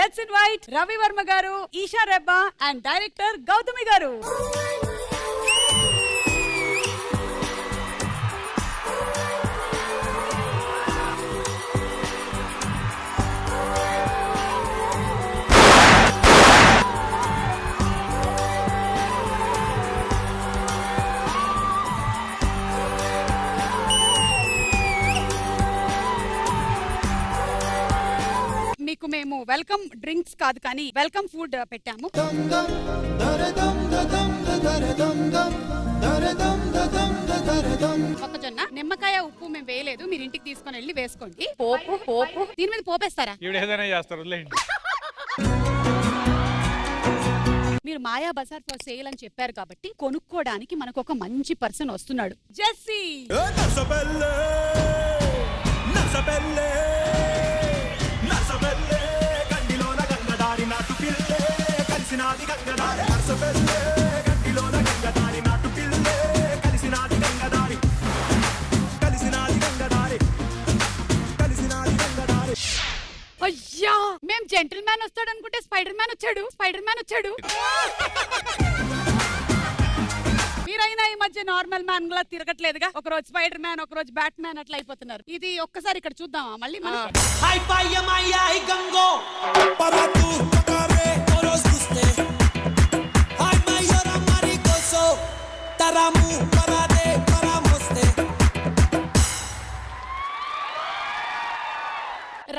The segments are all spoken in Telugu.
లెట్స్ ఇన్వైట్ రవి వర్మ గారు, ఈషా రెబ్బా అండ్ డైరెక్టర్ గౌతమి గారు. మీకు మేము వెల్కమ్ డ్రింక్స్ కాదు కానీ వెల్కమ్ ఫుడ్ పెట్టాము. మొక్కజొన్న, నిమ్మకాయ, ఉప్పు మేము వేయలేదు, మీరు ఇంటికి తీసుకొని వెళ్ళి వేసుకోండి. పోపు పోపు దీని మీద పోపేస్తారా? మీరు మాయా బజార్ ఫర్ సేల్ అని చెప్పారు కాబట్టి కొనుక్కోవడానికి మనకు ఒక మంచి పర్సన్ వస్తున్నాడు. జెస్సీ అయ్యా, మేం జెంటిల్ మ్యాన్ వస్తాడు అనుకుంటే స్పైడర్ మ్యాన్ వచ్చాడు. మీరైనా ఈ మధ్య నార్మల్ మ్యాన్ లా తిరగట్లేదుగా. ఒక రోజు స్పైడర్ మ్యాన్, ఒక రోజు బ్యాట్ మ్యాన్ అట్లా అయిపోతున్నారు. ఇది ఒక్కసారి ఇక్కడ చూద్దామా మళ్ళీ మనం?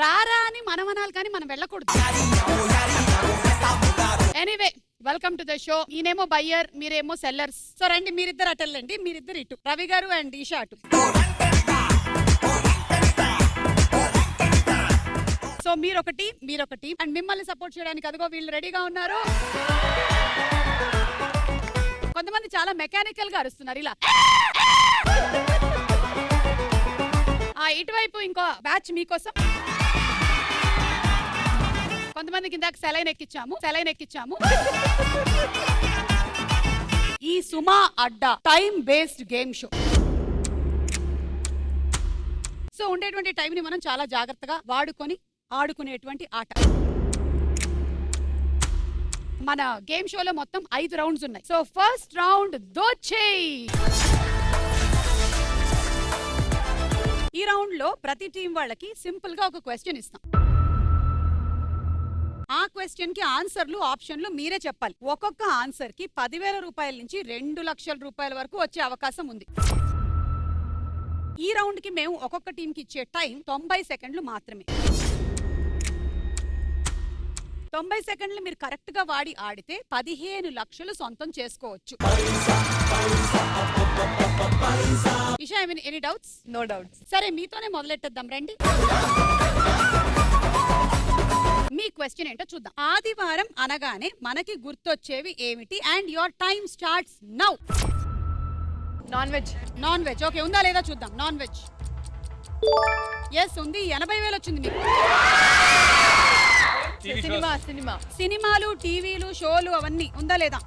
రారా అని మనం అనాలి కానీ మనం వెళ్ళకూడదు. Anyway, welcome to the show. ఈయనేమో బయ్యర్, మీరేమో సెల్లర్స్. సో రండి, మీరిద్దరు అటు వెళ్ళండి, మీరిద్దరు ఇటు. రవి గారు అండ్ ఈషా అటు. సో మీరొకటి అండ్ మిమ్మల్ని సపోర్ట్ చేయడానికి అదిగో వీళ్ళు రెడీగా ఉన్నారు. కొంతమంది చాలా మెకానికల్ గా అరుస్తున్నారు ఇలా. ఇటువైపు ఇంకో బ్యాచ్ మీకోసం. కొంతమందికి ఇందాక సెలైన్ ఎక్కించాము. ఈ Suma Adda time based game show. So ఉండేటువంటి టైం ని మనం చాలా జాగ్రత్తగా వాడుకొని ఆడుకునేటువంటి ఆట. మన గేమ్ షోలో మొత్తం 5 రౌండ్స్ ఉన్నాయి. So first round Dochey. ఈ రౌండ్ లో ప్రతి టీం వాళ్ళకి సింపుల్ గా ఒక క్వశ్చన్ ఇస్తాం. ఆ క్వశ్చన్ కి ఆన్సర్లు, ఆప్షన్లు మీరే చెప్పాలి. ఒక్కొక్క ఆన్సర్ కి 10,000 రూపాయల నుంచి 2 లక్షల రూపాయల వరకు వచ్చే అవకాశం ఉంది. ఈ రౌండ్ కి మేము ఒక్కొక్క టీం కి ఇచ్చే టైం 90 సెకండ్లు మాత్రమే. 90 సెకండ్లు మీరు కరెక్ట్ గా వాడి ఆడితే 15 లక్షలు సొంతం చేసుకోవచ్చు. Isha, any doubts? No doubts. సరే, మీతోనే మొదలెట్టేద్దాం రండి. మీ క్వశ్చన్ ఏంటో చూద్దాం. ఆదివారం అనగానే మనకి గుర్తొచ్చేవి ఏమిటి? And your time starts now. Non veg okay, ఉందా లేదా చూద్దాం. నాన్ వెజ్ ఎస్ ఉంది. 80,000 వచ్చింది మీకు. సినిమాలు, టీవీలు, షోలు అవన్నీ ఉందా లేదా?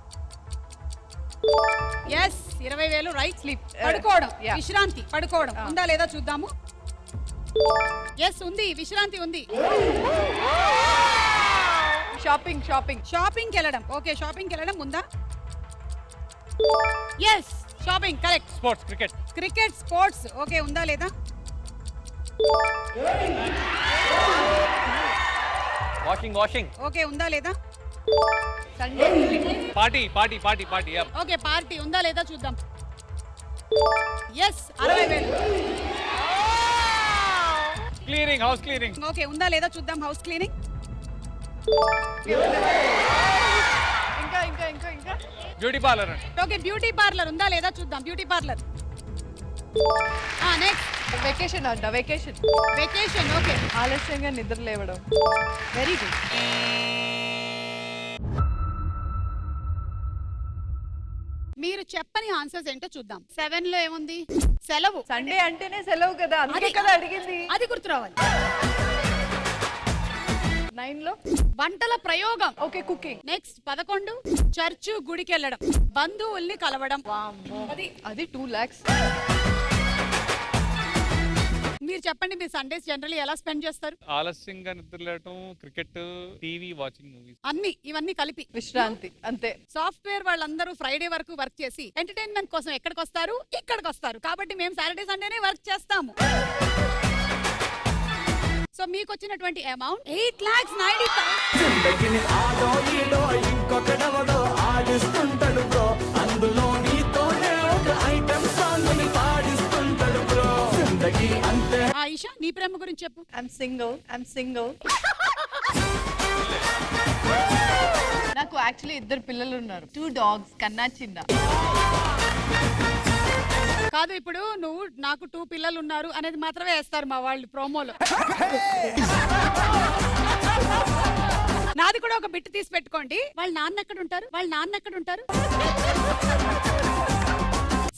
Yes 20,000 right. స్లీప్, పడుకోవడం, విశ్రాంతి, పడుకోవడం ఉందా లేదా చూద్దాము. ఎస్ ఉంది, విశ్రాంతి ఉంది. షాపింగ్ వెళ్ళడం ఓకే, షాపింగ్ వెళ్ళడం ఉందా? Yes shopping correct. Cricket sports okay, ఉందా లేదా? వాషింగ్ ఓకే, ఉందా లేదా? పార్టీ ఓకే, పార్టీ ఉందా లేదా చూద్దాం. ఎస్ 60,000. హౌస్ క్లీనింగ్ ఓకే, ఉందా లేదా చూద్దాం. House cleaning. ఇంకా beauty parlour. Okay, beauty parlour ఉందా లేదా చూద్దాం. Beauty parlour. Next vacation okay. ఆలస్యంగా నిద్ర లేవడం. Very good. మీరు చెప్పని ఆన్సర్స్ ఏంటో చూద్దాం. 7 లో ఏముంది? సెలవు. సండే అంటేనే సెలవు కదా, అందుకే కదా అడిగింది. అది గుర్తు రావాలి. 9 లో వంటల ప్రయోగం ఓకే, కుకింగ్. నెక్స్ట్ 11 చర్చ్, గుడికి వెళ్ళడం, బంధువుల్ని కలవడం. అది 2 lakhs. మీరు చెప్పండి, మీరు సండేస్ జనరల్లీ ఎలా స్పెండ్ చేస్తారు? ఆలస్యంగా నిద్రలేయటం, క్రికెట్, టీవీ, వాచింగ్ మూవీస్. ఇవన్నీ కలిపి విశ్రాంతి అంతే. సాఫ్ట్వేర్ వాళ్ళందరూ ఫ్రైడే వరకు వర్క్ చేసి ఎంటర్టైన్మెంట్ కోసం ఎక్కడికి వస్తారు? ఇక్కడికి వస్తారు. కాబట్టి మేము సాటర్డే సండేనే వర్క్ చేస్తాము. సో మీకు వచ్చినటువంటి అమౌంట్ 8,90,000. జిందగిని ఆడో ఈడో ఇంకొకడెవడో ఆడిస్తుంటాడు బ్రో, అందులో నీతోనే ఒక ఐటమ్ సాంగ్ ని పాడిస్తుంటాడు బ్రో. జిందగీ అంతే. ఆయిషా, నీ ప్రేమ గురించి చెప్పు. I'm single. నాకు యాక్చువల్లీ 2 పిల్లలు ఉన్నారు. 2 dogs, కన్నా చిన్న. కాదు, ఇప్పుడు నువ్వు నాకు 2 పిల్లలు ఉన్నారు అనేది మాత్రమే వేస్తారు మా వాళ్ళు ప్రోమోలో. నాది కూడా ఒక బిట్ తీసి పెట్టుకోండి. వాళ్ళ నాన్న ఎక్కడ ఉంటారు?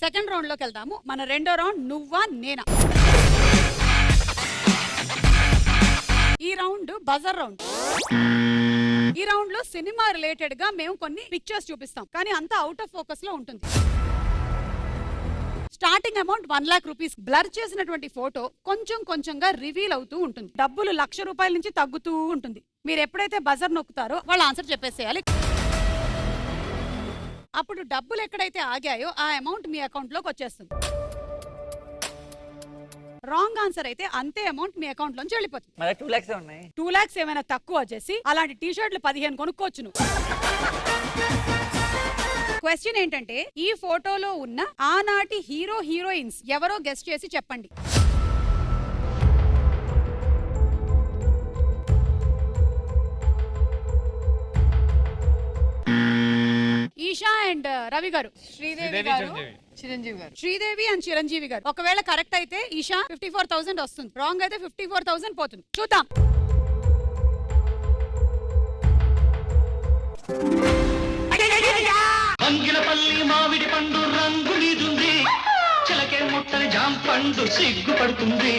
సెకండ్ రౌండ్ లోకి వెళ్దాము. మన రెండో రౌండ్ నువ్వా నేనా. ఈ రౌండ్ బజర్ రౌండ్. ఈ రౌండ్ లో సినిమా రిలేటెడ్ గా మేము కొన్ని పిక్చర్స్ చూపిస్తాం, కానీ అంతా అవుట్ ఆఫ్ ఫోకస్ లో ఉంటుంది. Starting amount 1 lakh rupees. Blur చేసినటువంటి ఫోటో కొంచెం కొంచెంగా రివీల్ అవుతూ ఉంటుంది. డబ్బులు 1,00,000 రూపాయల నుంచి తగ్గుతూ ఉంటుంది. మీరు ఎప్పుడైతే బజర్ నొక్కుతారో వాళ్ళ ఆన్సర్ చెప్పేసేయాలి. అప్పుడు డబ్బులు ఎక్కడైతే ఆగాయో ఆ అమౌంట్ మీ అకౌంట్ లోకి వచ్చేస్తుంది. రాంగ్ ఆన్సర్ అయితే అంతే అమౌంట్ మీ అకౌంట్ లోంచి వెళ్ళిపోతుంది. 2 lakhs ఉన్నాయి. 2 lakhs ఏమైనా తక్కువ వచ్చేసి అలాంటి టీ షర్ట్లు 15 కొనుక్కోవచ్చు నువ్వు. క్వశ్చన్ ఏంటంటే, ఈ ఫోటోలో ఉన్న ఆనాటి హీరోయిన్స్ ఎవరో గెస్ట్ చేసి చెప్పండి. ఈషా అండ్ రవి గారు. శ్రీదేవి శ్రీదేవి, గారు, చిరంజీవి. చిరంజీవి గారు. శ్రీదేవి అండ్ చిరంజీవి గారు. ఒకవేళ కరెక్ట్ అయితే ఈషా 54,000 వస్తుంది, రాంగ్ అయితే 54,000 పోతుంది. చూద్దాం. అంగిలపల్లి మామిడి పండు రంగు మీదుంది, చిలకే ముట్టని జాం పండు సిగ్గుపడుతుంది.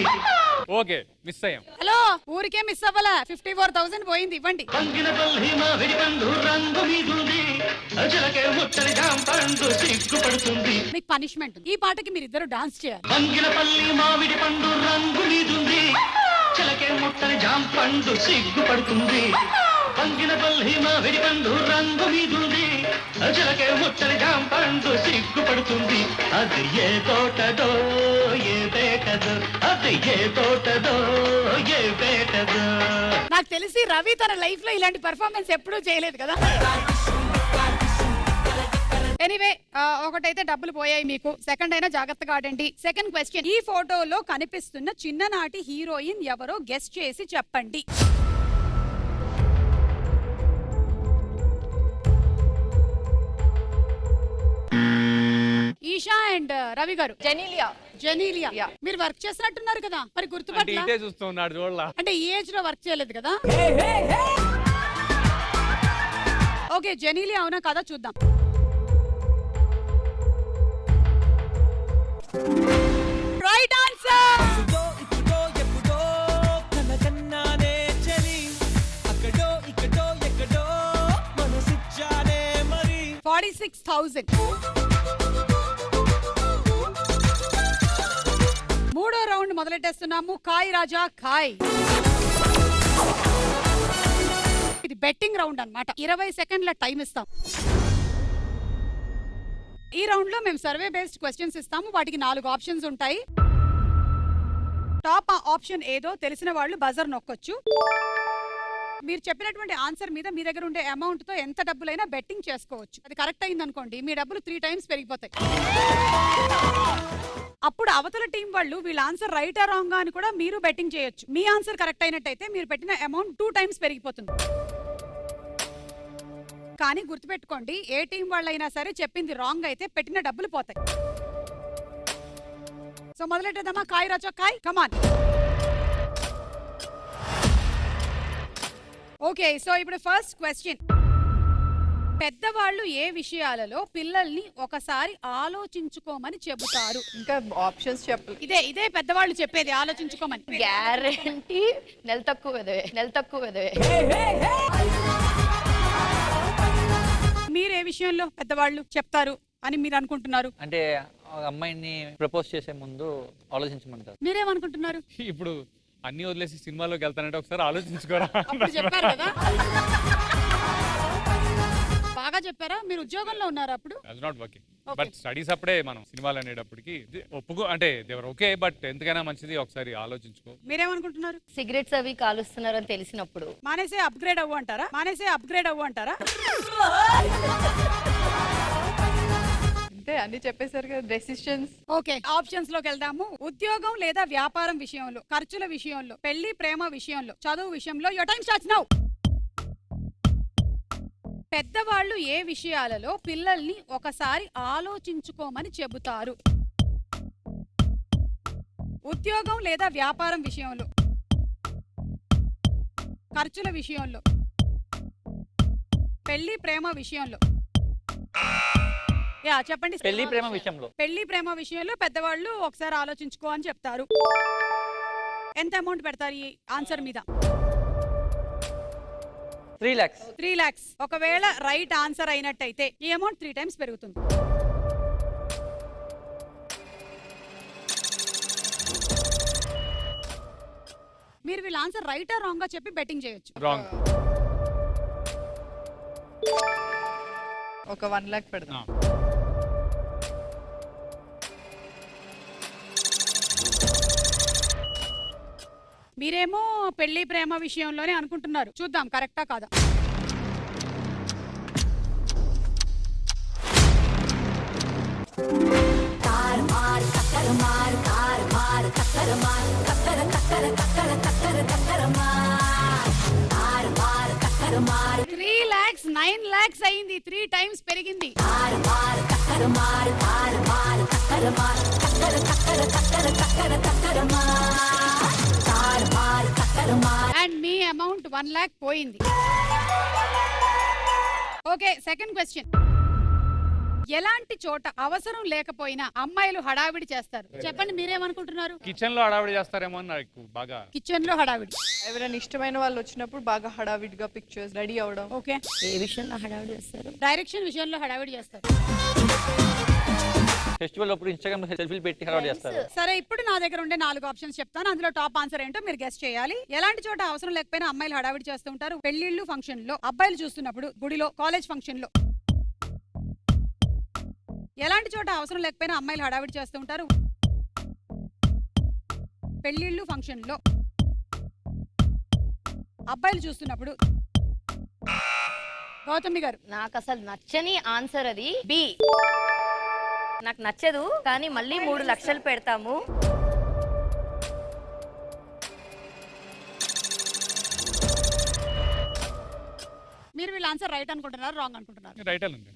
ఓకే, మిస్ అయ్యాం. హలో, ఊరికే మిస్ అవ్వాలా? 54,000 పోయింది, ఇవ్వండి. అంగిలపల్లి మామిడి పండు రంగు మీదుంది, చిలకే ముట్టని జాం పండు సిగ్గుపడుతుంది. మీకు పనిష్మెంట్ ఉంది. ఈ పాటకి మీరు ఇద్దరు డాన్స్ చేయాలి. అంగిలపల్లి మామిడి పండు రంగు మీదుంది, చిలకే ముట్టని జాం పండు సిగ్గుపడుతుంది. అంగిలపల్లి మామిడి పండు రంగు మీదుంది, చిలకే ముట్టని జాం పండు సిగ్గుపడుతుంది. అది ఏ తోటదో ఏ పేటదో, అది ఏ తోటదో ఏ పేటదో. నాకు తెలిసి రవి తన లైఫ్ లో ఇలాంటి పెర్ఫార్మెన్స్ ఎప్పుడూ చేయలేదు కదా. ఎనీవే, ఒకటైతే డబ్బులు పోయాయి మీకు. సెకండ్ అయినా జాగ్రత్తగా ఆడండి. సెకండ్ క్వశ్చన్, ఈ ఫోటోలో కనిపిస్తున్న చిన్ననాటి హీరోయిన్ ఎవరో గెస్ట్ చేసి చెప్పండి. ఈషా అండ్ రవి గారు. జెనీలియా. Yeah. మీరు వర్క్ చేసినట్టున్నారు కదా, మరి అంటే గుర్తుపట్ల. ఇదే చూస్తున్నాడు చూడలా. అంటే ఈ ఏజ్ లో వర్క్ చేయలేదు కదా. ఓకే, జెనీలియా అవునా కదా చూద్దాం. Right answer. 46,000. మూడో రౌండ్ మొదలెట్టేస్తున్నాము. కాయ్ రాజా కాయ్. ఇది బెట్టింగ్ రౌండ్ అన్నమాట. 20 సెకండ్ల టైం ఇస్తాం. ఈ రౌండ్ లో మేము సర్వే బేస్డ్ క్వశ్చన్స్ ఇస్తాము. వాటికి 4 ఆప్షన్స్ ఉంటాయి. టాప్ ఆప్షన్ ఏదో తెలిసిన వాళ్ళు బజర్ నొక్కొచ్చు. మీరు చెప్పినటువంటి ఆన్సర్ మీద మీ దగ్గర ఉండే అమౌంట్ తో ఎంత డబ్బులైనా బెట్టింగ్ చేసుకోవచ్చు. అది కరెక్ట్ అయింది అనుకోండి, మీ డబ్బులు 3 times పెరిగిపోతాయి. అప్పుడు అవతల టీం వాళ్ళు వీళ్ళ ఆన్సర్ రైట్ ఆ రాంగ్ అని కూడా మీరు బెట్టింగ్ చేయొచ్చు. మీ ఆన్సర్ కరెక్ట్ అయినట్టయితే మీరు పెట్టిన అమౌంట్ 2 times పెరిగిపోతుంది. కానీ గుర్తుపెట్టుకోండి, ఏ టీం వాళ్ళైనా సరే చెప్పింది రాంగ్ అయితే పెట్టిన డబ్బులు పోతాయి. సో మొదలెట్టేద్దామా? కాయ్ రాజా కాయ్, కమాన్. ఓకే, సో ఇప్పుడు ఫస్ట్ క్వశ్చన్. పెద్దవాళ్ళు ఏ విషయాలలో పిల్లల్ని ఒకసారి ఆలోచించుకోమని చెబుతారు? ఇంకా ఆప్షన్స్ చెప్పలేదు. ఇదే పెద్దవాళ్ళు చెప్పేది, ఆలోచించుకోమని. గ్యారెంటీ నెల తక్కువ వెదవే. మీరు ఏ విషయంలో పెద్దవాళ్ళు చెప్తారు అని మీరు అనుకుంటున్నారు? అంటే ఆ అమ్మాయిని ప్రపోజ్ చేసే ముందు ఆలోచించమంటారు. మీరేమనుకుంటున్నారు? ఇప్పుడు అన్ని వదిలేసి సినిమాలోకి వెళ్తానంటే ఒకసారి ఆలోచించుకోరా. అప్పుడు చెప్పారు కదా. బాగా చెప్పారా? మీరు ఉద్యోగంలో ఉన్నారు అప్పుడు? అది నాట్ వర్కింగ్, బట్ స్టడీస్ అప్పుడే మనం సినిమాలు అనేటప్పటికి ఒప్పుకో అంటే దేవర్ ఓకే, బట్ ఎంతకైనా మంచిది ఒకసారి ఆలోచించుకో. మీరేమనుకుంటున్నారు? సిగరెట్స్ అవి కాలుస్తున్నారని తెలిసినప్పుడు మానేసే అప్గ్రేడ్ అవ్వు అంటారా? మానేసే అప్గ్రేడ్ అవ్వు అంటారా? అంతే అన్ని చెప్పేశారు కదా డెసిషన్స్. ఓకే, ఆప్షన్స్ లోకి వెళ్దాము. ఉద్యోగం లేదా వ్యాపారం విషయంలో, ఖర్చుల విషయంలో, పెళ్లి ప్రేమ విషయంలో, చదువు విషయంలో. Your time starts now. పెద్దవాళ్ళు ఏ విషయాలలో పిల్లల్ని ఒకసారి ఆలోచించుకోమని చెబుతారు? ఉద్యోగం లేదా వ్యాపారం విషయంలో, ఖర్చుల విషయంలో, పెళ్లి ప్రేమ విషయంలో. యా చెప్పండి. పెళ్లి ప్రేమ విషయంలో. పెళ్లి ప్రేమ విషయంలో పెద్దవాళ్ళు ఒకసారి ఆలోచించుకో అని చెప్తారు. ఎంత అమౌంట్ పెడతారు ఈ ఆన్సర్ మీద? 3 lakhs. 3 lakhs. ఒకవేళ రైట్ ఆన్సర్ అయినట్టయితే ఈ అమౌంట్ 3 times పెరుగుతుంది. మీరు వీళ్ళ ఆన్సర్ రైట్ ఆ రాంగ్ గా చెప్పి బెట్టింగ్ చేయొచ్చు. రాంగ్. ఒక 1 lakh పెడదాం. మీరేమో పెళ్లి ప్రేమ విషయంలోనే అనుకుంటున్నారు. చూద్దాం కరెక్టా కాదా. త్రీ lakhs 9 lakhs అయింది. 3 times పెరిగింది. అండ్ మీ అమౌంట్ 1 lakh పోయింది. Okay, second question. ఎలాంటి చోట అవసరం లేకపోయినా అమ్మాయిలు హడావిడి చేస్తారు? చెప్పండి, మీరేమనుకుంటున్నారు? కిచెన్ లో హడావిడి చేస్తారేమో అని నాకు బాగా. కిచెన్ లో హడావిడి. ఎవరైనా ఇష్టమైన వాళ్ళు వచ్చినప్పుడు బాగా హడావిడిగా పిక్చర్స్ రెడీ అవడం. ఓకే, ఏ విషయంలో హడావిడి చేస్తారు? డైరెక్షన్ విషయంలో హడావిడి చేస్తారు. ఫెస్టివల్ అప్పుడు ఇన్స్టాగ్రామ్ సెల్ఫీలు పెట్టి హడావిడి చేస్తారు. సరే, ఇప్పుడు నా దగ్గర ఉండే 4 ఆప్షన్స్ చెప్తాను. అందులో టాప్ ఆన్సర్ ఏంటో మీరు గెస్ చేయాలి. ఎలాంటి చోట అవసరం లేకపోయినా అమ్మాయిలు హడావిడి చేస్తూ ఉంటారు? పెళ్లిళ్ళు, ఫంక్షన్ లో, అబ్బాయిలు చూస్తున్నప్పుడు, గుడిలో, కాలేజ్ ఫంక్షన్ లో. ఎలాంటి చోట అవసరం లేకపోయినా అమ్మాయిలు హడావిడి చేస్తూ ఉంటారు? పెళ్లిళ్ళు, ఫంక్షన్ లో, అబ్బాయిలు చూస్తున్నప్పుడు. గౌతమి గారు. నాకు అసలు నచ్చని ఆన్సర్ అది బి. నాకు నచ్చదు, కానీ మళ్ళీ 3 లక్షలు పెడతాము. మీరు వీళ్ళ ఆన్సర్ రైట్ అనుకుంటున్నారు, రాంగ్ అనుకుంటున్నారు? రైట్ ఉంది.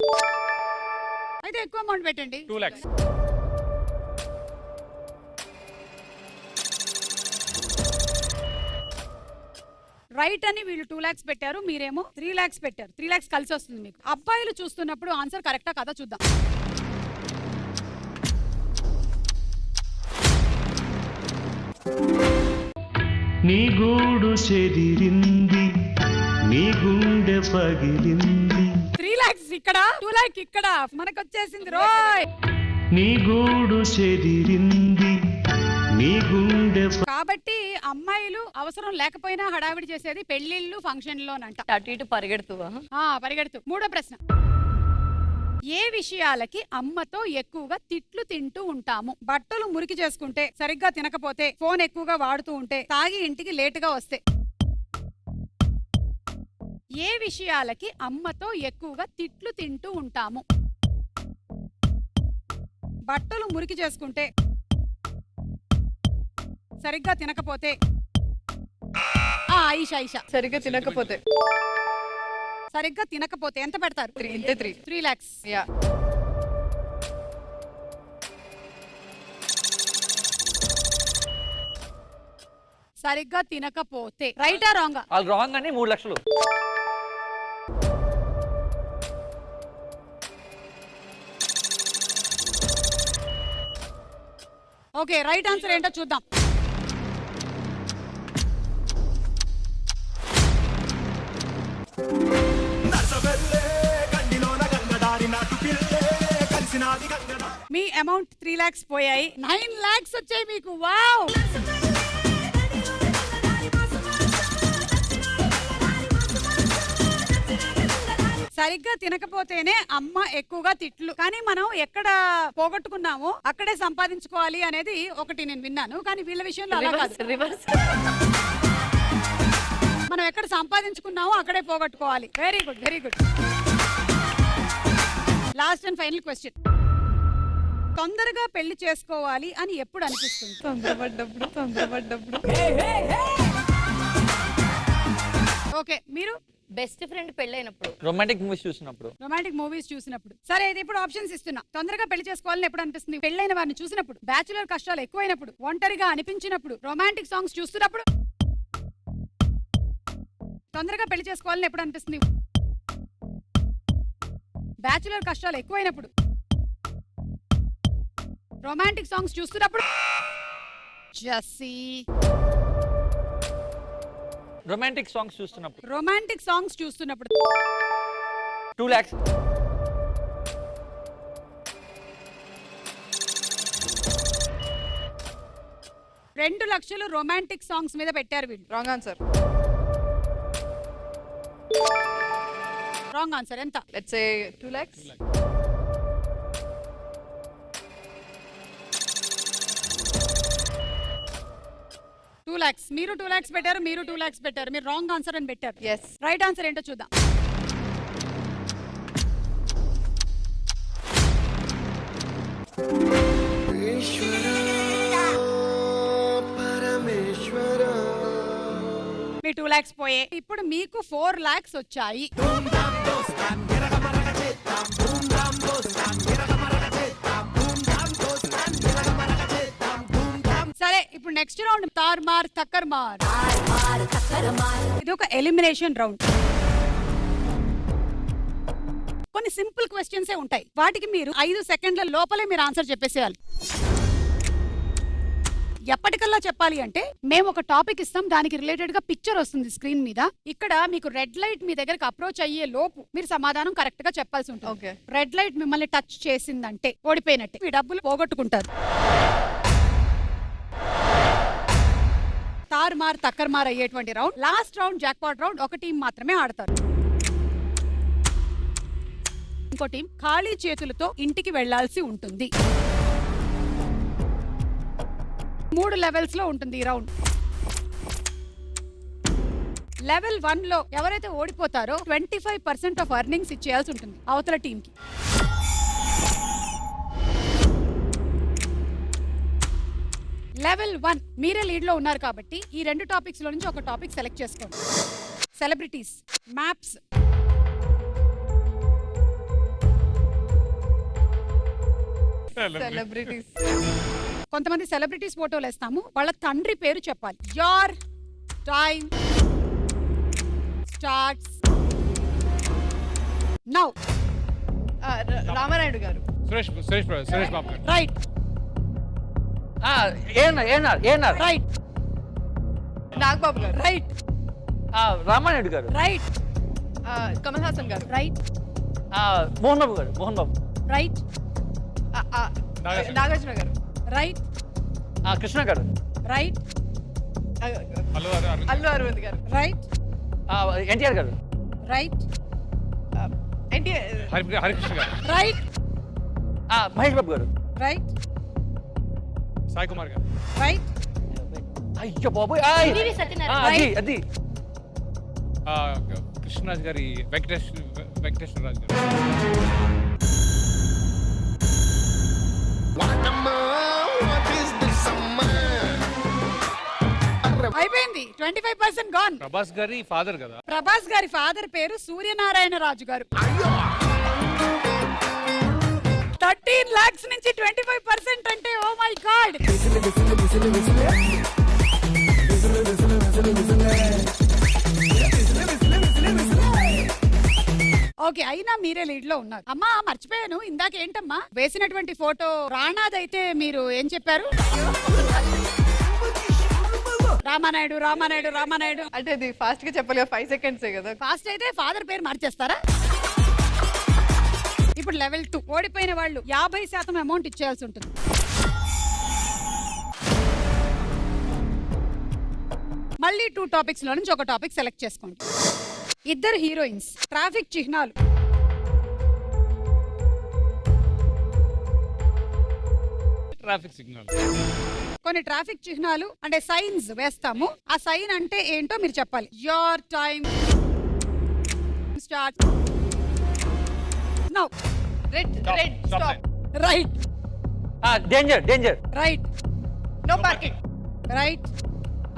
అయితే ఎక్కువ అమౌంట్ పెట్టండి. 2 lakhs. రైట్ అని వీళ్ళు 2 lakhs పెట్టారు, మీరేమో 3 lakhs పెట్టారు. 3 lakhs కలిసి వస్తుంది మీకు. అబ్బాయిలు చూస్తున్నప్పుడు ఆన్సర్ కరెక్టా కదా చూద్దాం. నీ గూడు చెదిరింది, నీ గుండె పగిలింది. 3 lakhs ఇక్కడ, 2 lakh ఇక్కడ, మనకు వచ్చేసింది రోయ్. నీ గూడు చెదిరింది, నీ గుండె. కాబట్టి అమ్మాయిలు అవసరం లేకపోయినా హడావిడి చేసేది పెళ్లిళ్ళు, ఫంక్షన్ లోనంట. అటు ఇటు పరిగెడుతూ పరిగెడుతూ. మూడో ప్రశ్న. ఏ విషయాలకి అమ్మతో ఎక్కువగా తిట్లు తింటూ ఉంటాము? బట్టలు మురికి చేసుకుంటే, సరిగ్గా తినకపోతే, ఫోన్ ఎక్కువగా వాడుతూ ఉంటే, తాగి ఇంటికి లేటుగా వస్తే. ఏ విషయాలకి అమ్మతో ఎక్కువగా తిట్లు తింటూ ఉంటాము? బట్టలు మురికి చేసుకుంటే, సరిగ్గా తినకపోతే. ఆయిషా. సరిగ్గా తినకపోతే. సరిగ్గా తినకపోతే ఎంత పెడతారు? 3 lakhs. యా. సరిగ్గా తినకపోతే రైటా రాంగా? వాళ్ళు రాంగ్ అని 3 లక్షలు. ఓకే, రైట్ ఆన్సర్ ఏంటో చూద్దాం. మీ అమౌంట్ 3 lakhs పోయాయి. 9 lakhs వచ్చాయి మీకు. వావ్. సరిగ్గా తినకపోతేనే అమ్మ ఎక్కువగా తిట్లు. కానీ మనం ఎక్కడ పోగొట్టుకున్నామో అక్కడే సంపాదించుకోవాలి అనేది ఒకటి నేను విన్నాను. కానీ వీళ్ళ విషయంలో అలా కాదు. రివర్స్. మనం ఎక్కడ సంపాదించుకున్నామో అక్కడే పోగొట్టుకోవాలి. Very good, very good. Last and final question. తొందరగా పెళ్లి చేసుకోవాలి అని ఎప్పుడు అనిపిస్తుంది? తొందరపడ్డప్పుడు ఓకే, మీరు? బెస్ట్ ఫ్రెండ్ పెళ్ళైనప్పుడు. రొమాంటిక్ మూవీస్ చూసినప్పుడు. రొమాంటిక్ మూవీస్ చూసినప్పుడు. సరే, అయితే ఇప్పుడు ఆప్షన్స్ ఇస్తున్నా. తొందరగా పెళ్లి చేసుకోవాలని ఎప్పుడు అనిపిస్తుంది? పెళ్ళైన వారిని చూసినప్పుడు, బ్యాచులర్ కష్టాలు ఎక్కువైనప్పుడు, ఒంటరిగా అనిపించినప్పుడు, రొమాంటిక్ సాంగ్స్ చూస్తున్నప్పుడు. తొందరగా పెళ్లి చేసుకోవాలని ఎప్పుడు అనిపిస్తుంది? బ్యాచులర్ కష్టాలు ఎక్కువైనప్పుడు, రొమాంటిక్ సాంగ్స్ చూస్తున్నప్పుడు. జస్సీ. రొమాంటిక్ సాంగ్స్ చూస్తున్నప్పుడు. రొమాంటిక్ సాంగ్స్ చూస్తున్నప్పుడు. 2 lakhs. రెండు లక్షలు రొమాంటిక్ సాంగ్స్ మీద పెట్టారు వీళ్ళు. Wrong answer. Wrong answer. ఎంత? Let's say 2 lakhs. 2 lakhs. మీరు 2 lakhs పెట్టారు, మీరు 2 lakhs పెట్టారు. మీరు రాంగ్ ఆన్సర్ అని పెట్టారు. Yes. రైట్ ఆన్సర్ ఏంటో చూద్దాం. మీ 2 lakhs పోయే. ఇప్పుడు మీకు 4 lakhs వచ్చాయి. సరే, ఇప్పుడు నెక్స్ట్ రౌండ్ తార్మార్ తక్కర్మార్. ఇది ఒక ఎలిమినేషన్ రౌండ్. కొన్ని సింపుల్ క్వశ్చన్సే ఉంటాయి. వాటికి మీరు 5 సెకండ్ల లోపలే మీరు ఆన్సర్ చెప్పేసేయాలి. ఎప్పటికల్లా చెప్పాలి అంటే మేము ఒక టాపిక్ ఇస్తాం, దానికి రిలేటెడ్ గా పిక్చర్ వస్తుంది స్క్రీన్ మీద. ఇక్కడ మీకు రెడ్ లైట్ మీ దగ్గరకు అప్రోచ్ అయ్యే లోపు మీరు సమాధానం కరెక్ట్ గా చెప్పాల్సి ఉంటుంది. Okay. రెడ్ లైట్ మిమ్మల్ని టచ్ చేసిందంటే ఓడిపోయినట్టే, మీ డబ్బులు పోగొట్టుకుంటారు. తార్మార్ తక్కర్మార్ అయ్యేటువంటి round. Last round jackpot round. ఒక టీం మాత్రమే ఆడతారు. ఇంకో టీం ఖాళీ చేతులతో ఇంటికి వెళ్లాల్సి ఉంటుంది. 3 లెవెల్స్ లో ఉంటుంది ఈ రౌండ్. లెవెల్ 1 లో ఎవరైతే ఓడిపోతారో 25% ఆఫ్ ఎర్నింగ్స్ ఇచ్చేయాల్సి ఉంటుంది అవతల టీం కి. లెవెల్ 1 మీరే లీడ్ లో ఉన్నారు కాబట్టి ఈ 2 టాపిక్స్ లో నుంచి ఒక టాపిక్ సెలెక్ట్ చేసుకోండి. Celebrities, maps. సెలబ్రిటీస్. కొంతమంది సెలబ్రిటీస్ ఫోటోలు వేస్తాము, వాళ్ళ తండ్రి పేరు చెప్పాలి. Your time starts now. Ramarayudu గారు. సురేష్ బాబు గారు. రైట్, ఏనార్. రైట్, నాగబాబు గారు. రైట్, రామానాయుడు గారు. రైట్, కమల్ హాసన్ గారు. రైట్, మోహన్ బాబు గారు. రైట్, నాగార్జున గారు. రైట్, కృష్ణ గారు. రైట్, అల్లు అరవింద్ గారు. రైట్, ఎన్టీఆర్ గారు. రైట్, హరికృష్ణ గారు. రైట్, మహేష్ బాబు గారు. రైట్, సాయి కుమార్ గారు. రైట్, అయ్యో బాబోయ్. టీవీ సత్యనారాయణ. అది కృష్ణరాజ్ గారి వెంకటేశ్వర రాజు గారు. అయిపోయింది. 25% గాన్. ప్రభాస్ గారి ఫాదర్ కదా. ప్రభాస్ గారి ఫాదర్ పేరు సూర్యనారాయణ రాజు గారు. 13 lakhs నుంచి 25% అంటే ఓ మై గాడ్. ఓకే, అయినా మీరే లీడ్ లో ఉన్నారు. అమ్మా మర్చిపోయాను, ఇందాక ఏంటమ్మా వేసినటువంటి ఫోటో రాణాదైతే మీరు ఏం చెప్పారు? రామానాయుడు. అంటే అది ఫాస్ట్ గా చెప్పాలి, 5 seconds కదా. ఫాస్ట్ అయితే ఫాదర్ పేరు మార్చేస్తారా? ఇప్పుడు లెవెల్ 2 ఓడిపోయిన వాళ్ళు 50% అమౌంట్ ఇచ్చేయాల్సి ఉంటుంది. మళ్ళీ 2 టాపిక్స్ లో నుంచి ఒక టాపిక్ సెలెక్ట్ చేసుకోండి. ఇద్దరు హీరోయిన్స్, ట్రాఫిక్ చిహ్నాలు, ట్రాఫిక్ సిగ్నల్. కొన్ని ట్రాఫిక్ చిహ్నాలు అంటే సైన్స్ వేస్తాము. ఆ సైన్ అంటే ఏంటో మీరు చెప్పాలి. Your time start now. Red Stop. Red Stop stop. sign. Right danger danger. Right no parking. Right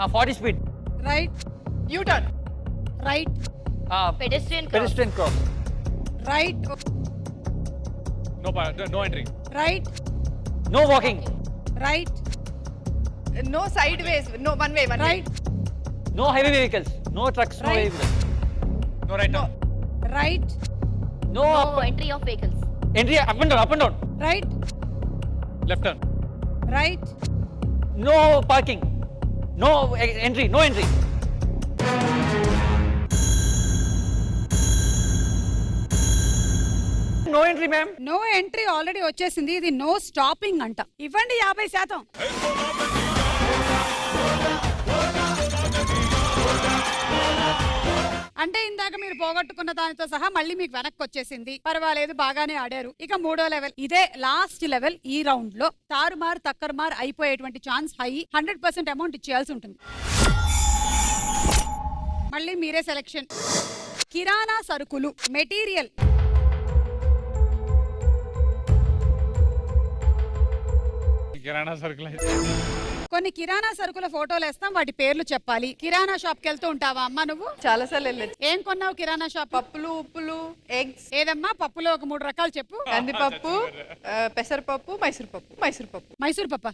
40 speed. Right U turn. Right pedestrian pedestrian cross. Right no entry. Right no walking. Right no side ways. No one way. Right no heavy vehicles. No trucks. No Right. Heavy vehicles. No right. Right no entry of vehicles. Entry up and down. Up and down. Right left turn. Right no parking. No entry. No entry. No entry ma'am. No entry already వచ్చేసింది. ఇది నో స్టాపింగ్ అంట. ఇవ్వండి 50%. అంటే ఇందాక మీరు పోగొట్టుకున్న దానితో సహా మళ్ళీ మీకు వెనక్కి వచ్చేసింది. పర్వాలేదు, బాగానే ఆడారు. ఇక 3వ లెవెల్, ఇదే లాస్ట్ లెవెల్. ఈ రౌండ్ లో తారుమార్ తక్కర్మార్ అయిపోయేటువంటి ఛాన్స్ హై. 100% అమౌంట్ ఇచ్చేయాల్సి ఉంటుంది. మళ్ళీ మీరే సెలెక్షన్. కిరాణా సరుకులు, మెటీరియల్, కిరాణా సరుకులు. కొన్ని కిరాణా సరుకుల ఫోటోలు వేస్తాం, వాటి పేర్లు చెప్పాలి. కిరాణా షాప్ కి వెళ్తూ ఉంటావా అమ్మా నువ్వు? చాలా సార్లు వెళ్ళచ్చు. ఏం కొన్నావు కిరాణా షాప్? పప్పులు, ఉప్పులు, ఎగ్స్. ఏదమ్మా? పప్పులో ఒక 3 రకాలు చెప్పు. కందిపప్పు, పెసరపప్పు, మైసూర్ పప్పు. మైసూర్ పప్పు. మైసూర్ పప్ప.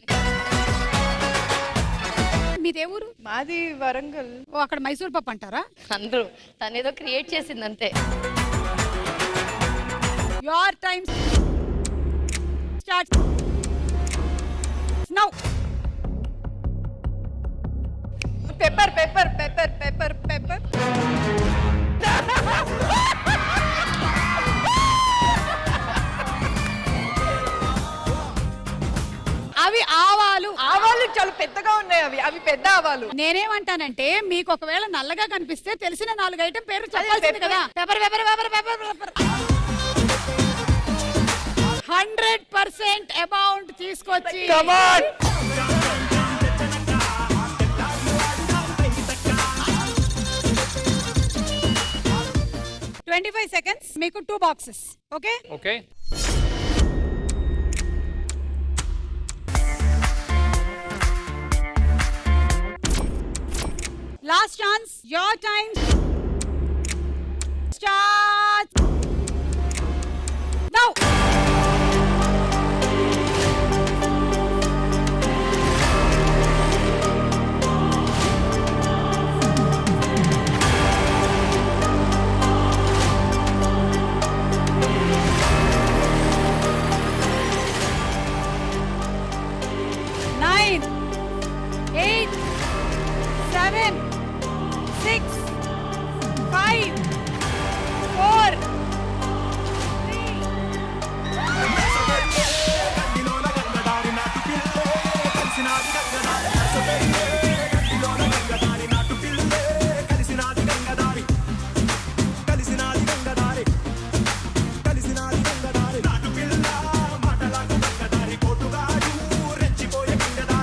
మీదే ఊరు? మాది వరంగల్. ఓ, అక్కడ మైసూర్ పప్పు అంటారా? అందరూ తనేదో క్రియేట్ చేసింది అంతే. Your time start now. Pepper pepper pepper pepper pepper. అవి ఆవాలు. ఆవాలు చాలా పెద్దగా ఉన్నాయి. అవి పెద్ద ఆవాలు. నేనేమంటానంటే, మీకు ఒకవేళ నల్లగా కనిపిస్తే తెలిసిన 4 ఐటెం పేర్లు చెప్పాల్సింది కదా. Pepper pepper pepper pepper pepper. 100% amount తీసుకొచ్చి 25 seconds. మీకు 2 boxes. Okay okay. Last chance. Your time start now. Nine, 8, 7,